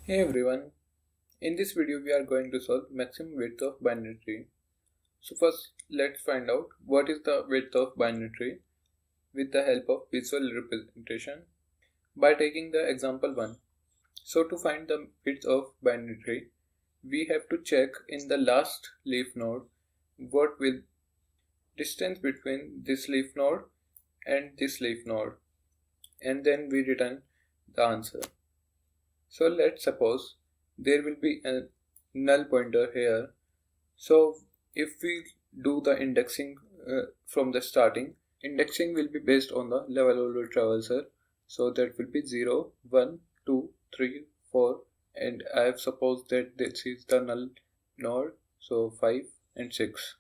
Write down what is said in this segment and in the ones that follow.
Hey everyone, in this video we are going to solve maximum width of binary tree. So first let's find out what is the width of binary tree with the help of visual representation by taking the example 1. So to find the width of binary tree, we have to check in the last leaf node what will distance between this leaf node and this leaf node, and then we return the answer. So let's suppose there will be a null pointer here. So if we do the indexing from the starting, indexing will be based on the level order traverser. So that will be 0, 1, 2, 3, 4, and I have supposed that this is the null node, so 5 and 6.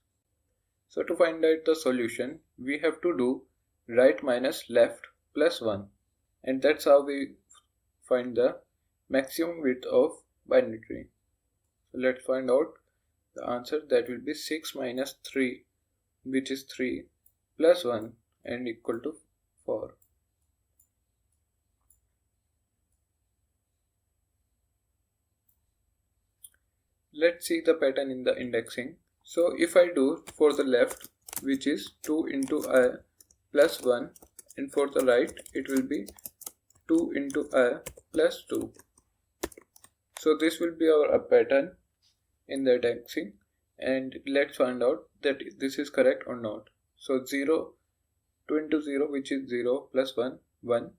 So to find out the solution, we have to do right minus left plus 1, and that's how we find the maximum width of binary tree. So let's find out the answer. That will be 6 minus 3, which is 3, plus 1 and equal to 4. Let's see the pattern in the indexing. So if I do for the left, which is 2 into I plus 1, and for the right it will be 2 into I plus 2. So this will be our pattern in the indexing, and let's find out that this is correct or not. So 0, 2 into 0, which is 0, plus 1, 1,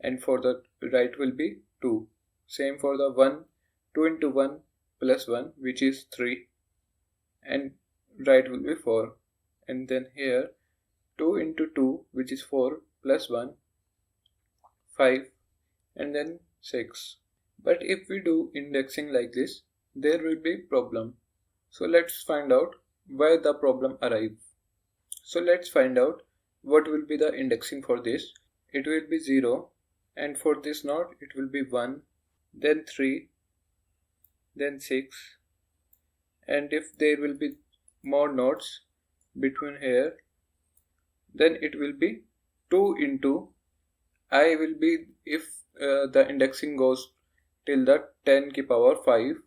and for the right will be 2. Same for the 1, 2 into 1 plus 1, which is 3, and right will be 4. And then here 2 into 2, which is 4, plus 1, 5, and then 6. But if we do indexing like this, there will be problem. So let's find out why the problem arrives. So let's find out what will be the indexing for this. It will be 0, and for this node it will be 1, then 3, then 6, and if there will be more nodes between here, then it will be 2 into I will be, if the indexing goes till the 10 ki power 5.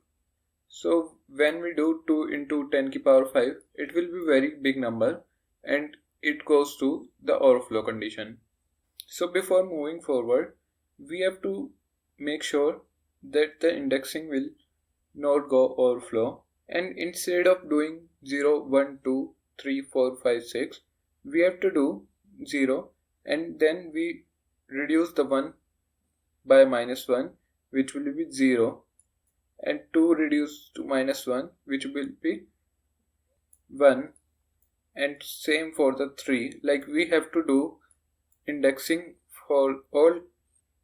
So when we do 2 into 10 ki power 5, it will be very big number and it goes to the overflow condition. So before moving forward, we have to make sure that the indexing will not go overflow, and instead of doing 0, 1, 2, 3, 4, 5, 6, we have to do 0, and then we reduce the 1 by minus 1, which will be 0, and 2 reduced to minus 1, which will be 1, and same for the 3. Like we have to do indexing for all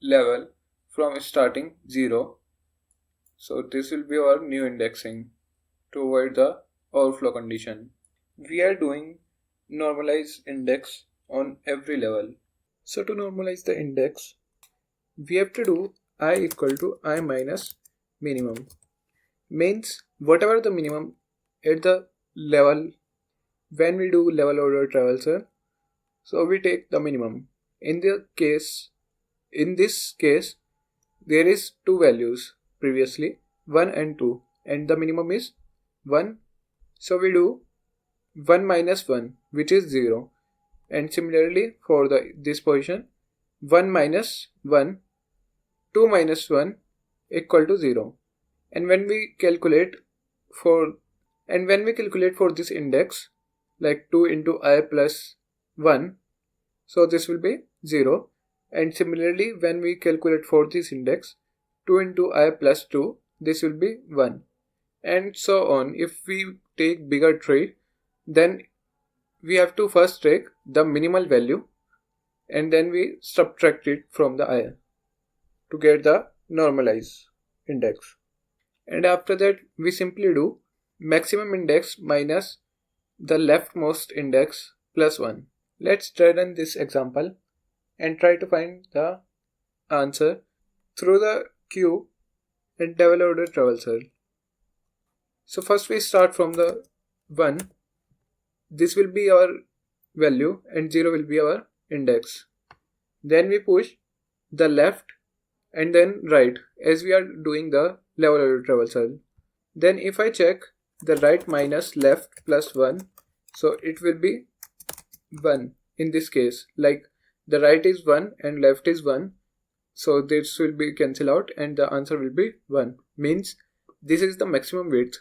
level from starting 0. So this will be our new indexing to avoid the overflow condition. We are doing normalize index on every level. So to normalize the index, we have to do I equal to I minus minimum. Means whatever the minimum at the level when we do level order traverser, so we take the minimum. In this case, there is two values previously, 1 and 2, and the minimum is 1. So we do 1 minus 1, which is 0. And similarly for this position, 1 minus 1, 2 minus 1 equal to 0. And when we calculate for this index, like 2 into I plus 1, so this will be 0. And similarly when we calculate for this index, 2 into I plus 2, this will be 1, and so on. If we take bigger tree, then we have to first take the minimal value and then we subtract it from the I to get the normalized index. And after that we simply do maximum index minus the leftmost index plus 1. Let's try run this example and try to find the answer through the queue and level order traverser. So first we start from the 1. This will be our value and 0 will be our index. Then we push the left and then right, as we are doing the level traversal. Then if I check the right minus left plus 1, so it will be 1 in this case. Like the right is 1 and left is 1, so this will be cancel out and the answer will be 1. Means this is the maximum width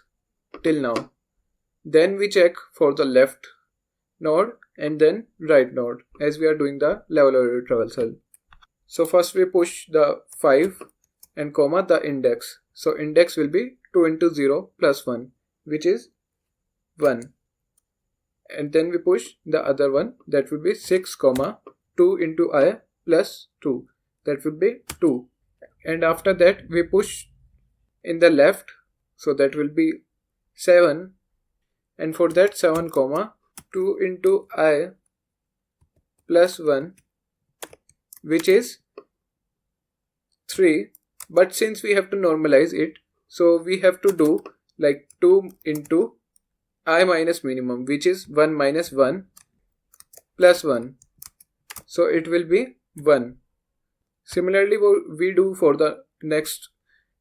till now. Then we check for the left node and then right node as we are doing the level traversal. So first we push the 5 and comma the index. So index will be 2 into 0 plus 1, which is 1. And then we push the other one, that will be 6 comma 2 into I plus 2, that will be 2. And after that we push in the left, so that will be 7, and for that 7 comma 2 into I plus 1, which is 3. But since we have to normalize it, so we have to do like 2 into I minus minimum, which is 1 minus 1 plus 1. So it will be 1. Similarly, we do for the next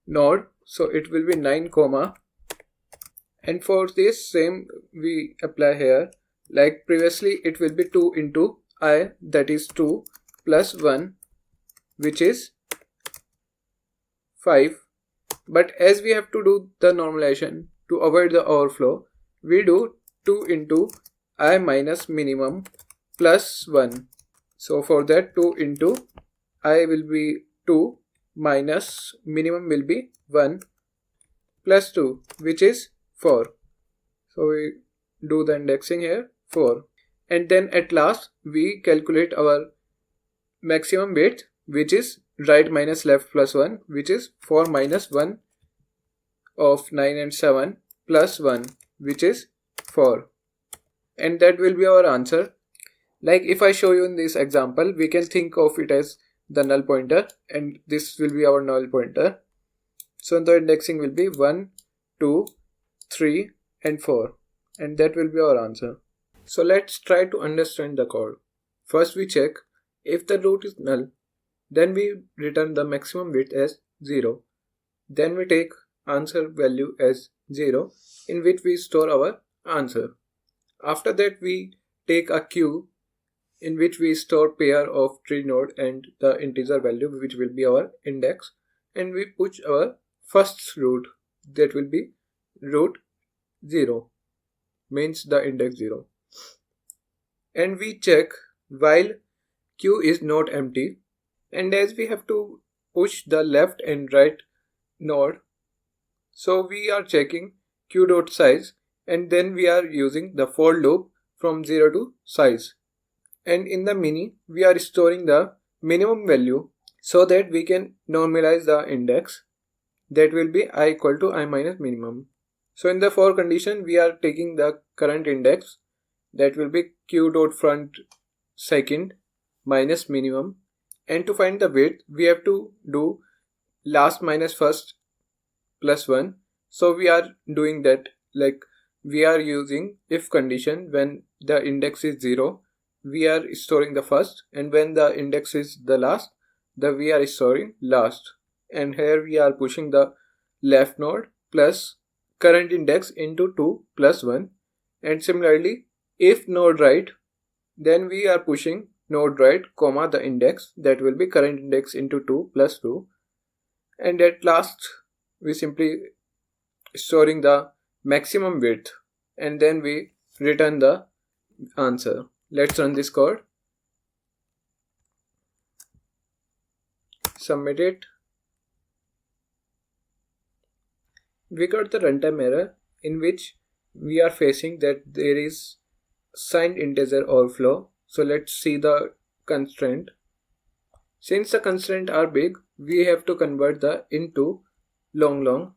node, so it will be 9 comma, and for this same we apply here. Like previously it will be 2 into I, that is 2 plus 1, which is 5. But as we have to do the normalization to avoid the overflow, we do 2 into I minus minimum plus 1. So for that 2 into I will be 2 minus minimum will be 1 plus 2, which is 4. So we do the indexing here 4. And then at last we calculate our maximum width, which is right minus left plus 1, which is 4 minus 1 of 9 and 7 plus 1, which is 4. And that will be our answer. Like if I show you in this example, we can think of it as the null pointer, and this will be our null pointer. So the indexing will be 1, 2, 3 and 4, and that will be our answer. So let's try to understand the code. First we check if the root is null, then we return the maximum width as 0. Then we take answer value as 0, in which we store our answer. After that we take a queue in which we store pair of tree node and the integer value, which will be our index, and we push our first root, that will be root 0, means the index 0. And we check while queue is not empty, and as we have to push the left and right node, so we are checking queue dot size, and then we are using the for loop from 0 to size. And in the mini we are storing the minimum value so that we can normalize the index, that will be I equal to I minus minimum. So in the for condition we are taking the current index, that will be q dot front second minus minimum, and to find the width we have to do last minus first plus 1. So we are doing that, like we are using if condition. When the index is 0, we are storing the first, and when the index is the last, we are storing last. And here we are pushing the left node plus current index into 2 plus 1. And similarly, if node right, then we are pushing node right comma the index, that will be current index into 2 plus 2. And at last we simply storing the maximum width, and then we return the answer. Let's run this code, submit it. We got the runtime error in which we are facing that there is signed integer overflow. So let's see the constraint. Since the constraints are big, we have to convert the into long.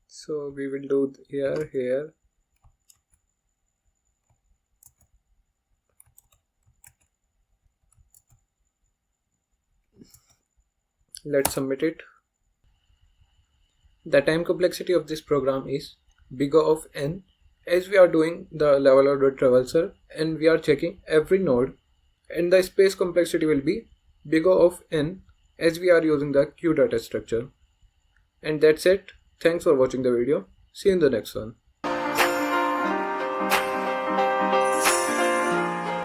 So we will do here. Let's submit it. The time complexity of this program is big O of n, as we are doing the level order traversal and we are checking every node, and the space complexity will be big O of n as we are using the Q data structure. And that's it. Thanks for watching the video. See you in the next one.